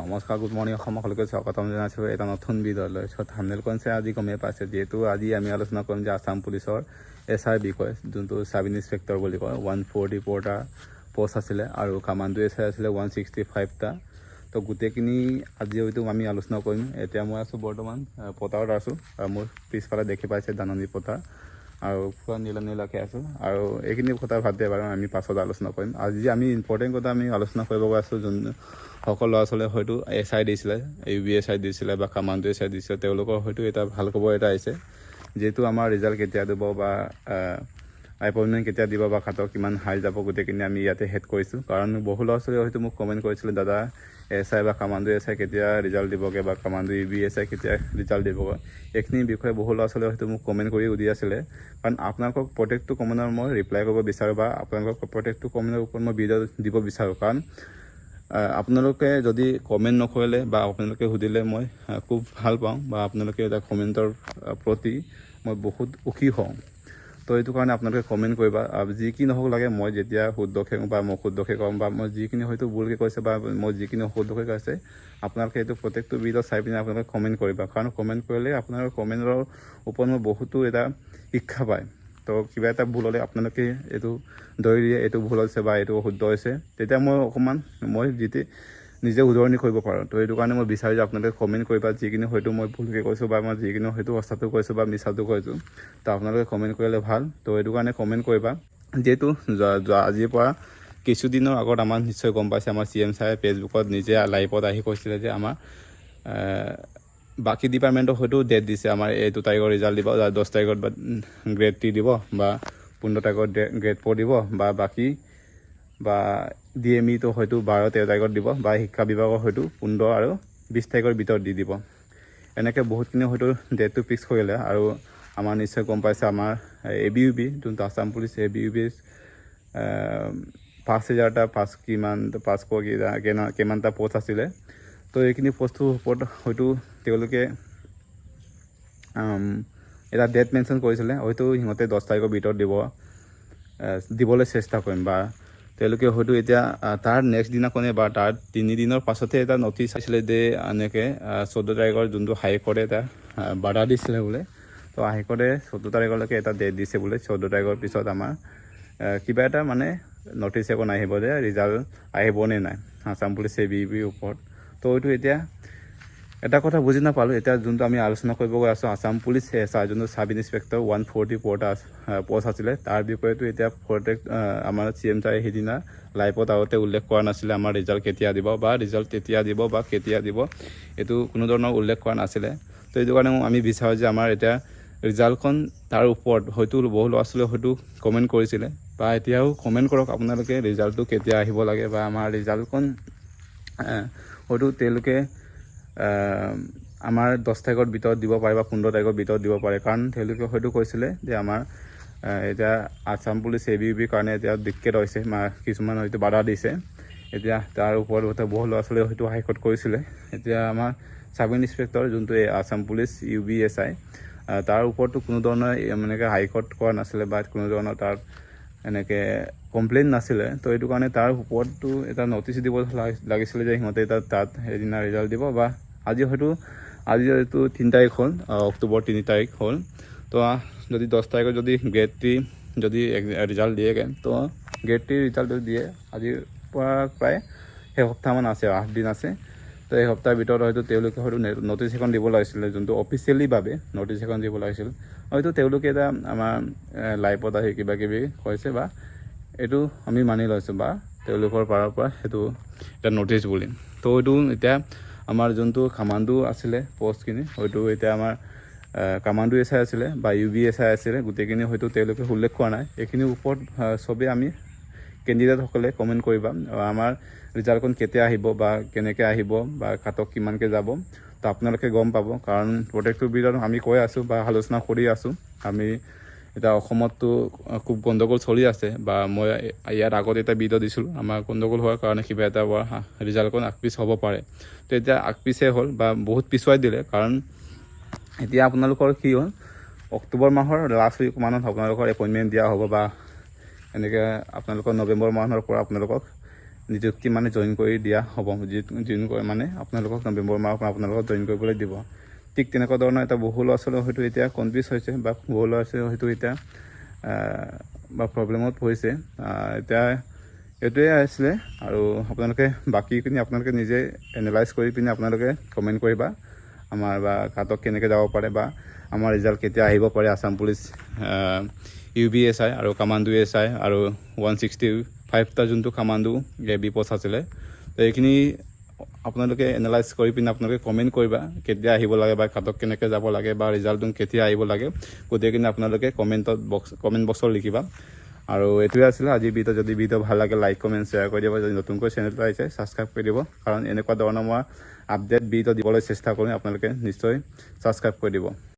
নমস্কাৰ, good morning সকলোকে স্বাগতম জনাইছোঁ এটা নতুন ভিডিঅ'লৈ। থাম্বনেইলখন চাই আজি গমেই পাইছে, যিহেতু আজি আমি আলোচনা কৰিম যে আছাম পুলিচৰ SI বিষয়ে, যোনটো চাব ইনস্পেক্টৰ বুলি কয়। 144টা পোষ্ট আছিলে আৰু কামাণ্ডো SI আছিলে 165টা। তো গোটেইখিনি আজি হয়তো আমি আলোচনা কৰিম। এতিয়া মই আছোঁ বৰ্তমান পথাৰত আছোঁ আৰু মোৰ পিছফালে দেখি পাইছে ধাননি পথাৰ আৰু পুৰা নীলাকৈ আছোঁ। আৰু এইখিনি কথা ভাদ দিয়ে বাৰু আমি পাছত আলোচনা কৰিম। আজি আমি ইম্পৰ্টেণ্ট কথা আমি আলোচনা কৰিব গৈ আছোঁ। যোন সকলো ল'ৰা ছোৱালীয়ে হয়তো SI দিছিলে, UBSI দিছিলে বা কামাণ্ডো SI দিছিলে, তেওঁলোকৰ হয়তো এটা ভাল খবৰ এটা আহিছে। যিহেতু আমাৰ ৰিজাল্ট কেতিয়া দিব বা এপইণ্টমেণ্ট কেতিয়া দিব বা খাতৰ কিমান হাই যাব, গোটেইখিনি আমি ইয়াতে হেড কৰিছোঁ। কাৰণ বহু ল'ৰা ছোৱালীয়ে হয়তো মোক কমেণ্ট কৰিছিলে, দাদা SI বা কামাণ্ডো SI কেতিয়া ৰিজাল্ট দিবগৈ বা কামাণ্ডো UBSI কেতিয়া ৰিজাল্ট দিবগৈ। এইখিনিৰ বিষয়ে বহু ল'ৰা ছোৱালীয়ে হয়তো মোক কমেণ্ট কৰি সুধি আছিলে। কাৰণ আপোনালোকক প্ৰত্যেকটো কমেণ্টৰ মই ৰিপ্লাই কৰিব বিচাৰোঁ বা আপোনালোকক প্ৰত্যেকটো কমেণ্টৰ ওপৰত মই ভিডিঅ' দিব বিচাৰোঁ। কাৰণ আপোনালোকে যদি কমেণ্ট নকৰিলে বা আপোনালোকে সুধিলে মই খুব ভাল পাওঁ বা আপোনালোকে এটা কমেণ্টৰ প্ৰতি মই বহুত সুখী হওঁ। তো এইটো কাৰণে আপোনালোকে কমেণ্ট কৰিবা। যি কি নহওক লাগে, মই যেতিয়া শুদ্ধকৈ বা মই শুদ্ধকৈ ক'ম বা মই যিখিনি হয়তো ভুলকৈ কৈছে বা মই যিখিনি শুদ্ধকৈ কৈছে, আপোনালোকে এইটো প্ৰত্যেকটো ভিডিঅ' চাই পিনে আপোনালোকে কমেণ্ট কৰিবা। কাৰণ কমেণ্ট কৰিলে আপোনাৰ কমেণ্টৰ ওপৰত মই বহুতো এটা শিক্ষা পায়। তো কিবা এটা ভুল হ'লে আপোনালোকে এইটো ধৰি দিয়ে, এইটো ভুল হৈছে বা এইটো শুদ্ধ হৈছে, তেতিয়া মই নিজে শুধৰণি কৰিব পাৰোঁ। তো এইটো কাৰণে মই বিচাৰোঁ যে আপোনালোকে কমেণ্ট কৰিবা। যিখিনি হয়তো মই ভুলকৈ কৈছোঁ বা মই যিখিনি হয়তো সঁচাটো কৈছোঁ বা মিছাটো কৈছোঁ, তো আপোনালোকে কমেণ্ট কৰিলে ভাল। তো এইটো কাৰণে কমেণ্ট কৰিবা। যিহেতু আজিৰ পৰা কিছুদিনৰ আগত আমাৰ নিশ্চয় গম পাইছে, আমাৰ CM ছাৰে ফেচবুকত নিজে লাইভত আহি কৈছিলে যে আমাৰ বাকী ডিপাৰ্টমেণ্টক হয়তো ডেট দিছে, আমাৰ এইটো তাৰিখৰ ৰিজাল্ট দিব, 10 তাৰিখত বা গ্ৰেড 3 দিব বা 15 তাৰিখত গ্ৰেড 4 দিব বা বাকী বা DME-টো হয়তো 12-13 তাৰিখত দিব বা শিক্ষা বিভাগৰ হয়তো 15 আৰু 20 তাৰিখৰ ভিতৰত দি দিব। এনেকৈ বহুতখিনি হয়তো ডেটটো ফিক্স কৰিলে। আৰু আমাৰ নিশ্চয় গম পাইছে, আমাৰ ABUB যোনটো আছাম পুলিচ ABUB 5000টা কিমানটা পোষ্ট আছিলে। তো এইখিনি পোষ্টটোৰ ওপৰত হয়তো তেওঁলোকে এটা ডেট মেনশ্যন কৰিছিলে, হয়তো সিহঁতে 10 তাৰিখৰ ভিতৰত দিবলৈ চেষ্টা কৰিম বা তেওঁলোকে হয়তো এতিয়া তাৰ নেক্সট দিনাখনে বা তাৰ 3 দিনৰ পাছতে এটা নটিচ আছিলে যে এনেকৈ 14 তাৰিখৰ যোনটো হাইকোৰ্টে এটা বাধা দিছিলে বোলে। তো হাইকোৰ্টে 14 তাৰিখলৈকে এটা ডেট দিছে বোলে। 14 তাৰিখৰ পিছত আমাৰ কিবা এটা মানে নটিচ এখন আহিব যে ৰিজাল্ট আহিবনে নাই আছাম পুলিচ ABUBৰ ওপৰত। তো এইটো এতিয়া এটা কথা বুজি নাপালোঁ। এতিয়া যোনটো আমি আলোচনা কৰিব গৈ আছোঁ, আছাম পুলিচ SI যোনটো চাব ইনস্পেক্টৰ 144টা পোষ্ট আছিলে, তাৰ বিষয়েতো এতিয়া আমাৰ CM ছাৰে সিদিনা লাইভত আগতে উল্লেখ কৰা নাছিলে আমাৰ ৰিজাল্ট কেতিয়া দিব বা ৰিজাল্ট তেতিয়া দিব বা কেতিয়া দিব, এইটো কোনো ধৰণৰ উল্লেখ কৰা নাছিলে। তো এইটো কাৰণে আমি বিচাৰোঁ যে আমাৰ এতিয়া ৰিজাল্টখন তাৰ ওপৰত হয়তো বহু ল'ৰা ছোৱালীয়ে হয়তো কমেণ্ট কৰিছিলে বা এতিয়াও কমেণ্ট কৰক আপোনালোকে ৰিজাল্টটো কেতিয়া আহিব লাগে বা আমাৰ ৰিজাল্টখন হয়তো তেওঁলোকে আমাৰ 10 তাৰিখৰ ভিতৰত দিব পাৰে বা 15 তাৰিখৰ ভিতৰত দিব পাৰে। কাৰণ তেওঁলোকে হয়তো কৈছিলে যে আমাৰ এতিয়া আছাম পুলিচ ABUBৰ কাৰণে এতিয়া দিক্কেত হৈছে, কিছুমান হয়তো বাধা দিছে। এতিয়া তাৰ ওপৰত বহু ল'ৰা ছোৱালীয়ে হয়তো হাইকোৰ্ট কৰিছিলে। এতিয়া আমাৰ চাব ইনস্পেক্টৰ যোনটো আছাম পুলিচ UBSI, তাৰ ওপৰতো কোনো ধৰণৰ এনেকৈ হাইকোৰ্ট কৰা নাছিলে বা কোনো ধৰণৰ তাৰ এনেকৈ কমপ্লেইন নাছিলে। তো এইটো কাৰণে তাৰ ওপৰতো এটা নটিচ দিব লাগিছিলে যে সিহঁতে তাত সেইদিনা ৰিজাল্ট দিব বা আজি হয়তো 3 তাৰিখ হ'ল, অক্টোবৰ 3 তাৰিখ হ'ল। তো যদি 10 তাৰিখত যদি গ্ৰেড 3 যদি ৰিজাল্ট দিয়েগৈ, তো গ্ৰেড 3 ৰিজাল্টটো দিয়ে আজিৰ পৰা প্ৰায় এসপ্তাহমান আছে, 8 দিন আছে। তো এই সপ্তাহৰ ভিতৰত হয়তো তেওঁলোকে হয়তো নটিচ এখন দিব লাগিছিলে, যোনটো অফিচিয়েলিভাৱে নটিচ এখন দিব লাগিছিল। হয়তো তেওঁলোকে এটা আমাৰ লাইভত আহি কিবা কিবি কৈছে বা এইটো আমি মানি লৈছোঁ বা তেওঁলোকৰ পাৰৰ পৰা সেইটো এটা নটিচ বুলি। তো এইটো এতিয়া আমাৰ যোনটো কামাণ্ডো আছিলে পোষ্টখিনি, হয়তো এতিয়া আমাৰ কামাণ্ডো SI আছিলে বা UBSI আছিলে, গোটেইখিনি হয়তো তেওঁলোকে উল্লেখ কৰা নাই। এইখিনিৰ ওপৰত চবেই আমি কেণ্ডিডেটসকলে কমেণ্ট কৰিবা। আমাৰ ৰিজাল্টখন কেতিয়া আহিব বা কেনেকৈ আহিব বা কাটক কিমানকৈ যাব, তো আপোনালোকে গম পাব। কাৰণ প্ৰত্যেকটো ভিডিঅ'ত আমি কৈ আছোঁ বা আলোচনা কৰি আছোঁ, আমি এতিয়া অসমততো খুব গণ্ডগোল চলি আছে বা মই ইয়াত আগত এটা ভিডিঅ' দিছিলোঁ, আমাৰ গণ্ডগোল হোৱাৰ কাৰণে কিবা এটা ৰিজাল্টখন আগপিছ হ'ব পাৰে। তো এতিয়া আগপিছে হ'ল বা বহুত পিছুৱাই দিলে। কাৰণ এতিয়া আপোনালোকৰ কি হ'ল, অক্টোবৰ মাহৰ লাষ্ট উইক মানত আপোনালোকৰ এপইণ্টমেণ্ট দিয়া হ'ব বা এনেকৈ আপোনালোকৰ নৱেম্বৰ মাহৰ পৰা আপোনালোকক নিযুক্তি মানে জইন কৰি দিয়া হ'ব জইন কৰি মানে আপোনালোকক নৱেম্বৰ মাহৰ পৰা আপোনালোকক জইন কৰিবলৈ দিব ঠিক তেনেকুৱা ধৰণৰ এটা বহু ল'ৰা ছোৱালী হয়তো এতিয়া কনফিউজ হৈছে বা বহু ল'ৰা ছোৱালী হয়তো এতিয়া বা প্ৰব্লেমত পৰিছে এতিয়া এইটোৱে আছিলে আৰু আপোনালোকে বাকীখিনি আপোনালোকে নিজে এনালাইজ কৰি পিনে আপোনালোকে কমেণ্ট কৰিবা আমাৰ বা কাটক কেনেকৈ যাব পাৰে বা আমাৰ ৰিজাল্ট কেতিয়া আহিব পাৰে আসাম পুলিচ UBSI আৰু কামাণ্ডো SI আৰু 165টা যোনটো কামাণ্ডো বি পোষ্ট আছিলে তো এইখিনি আপোনালোকে এনালাইজ কৰি পিনে আপোনালোকে কমেণ্ট কৰিবা কেতিয়া আহিব লাগে বা কাটক কেনেকৈ যাব লাগে বা ৰিজাল্টটো কেতিয়া আহিব লাগে গোটেইখিনি আপোনালোকে কমেণ্ট বক্সত লিখিবা আৰু এইটোৱে আছিলে আজি ভিডিঅ' যদি ভিডিঅ' ভাল লাগে লাইক কমেণ্ট শ্বেয়াৰ কৰি দিব যদি নতুনকৈ চেনেলটো আহিছে ছাবস্ক্ৰাইব কৰি দিব কাৰণ এনেকুৱা ধৰণৰ মই আপডেট ভিডিঅ' দিবলৈ চেষ্টা কৰিম আপোনালোকে নিশ্চয় ছাবস্ক্ৰাইব কৰি দিব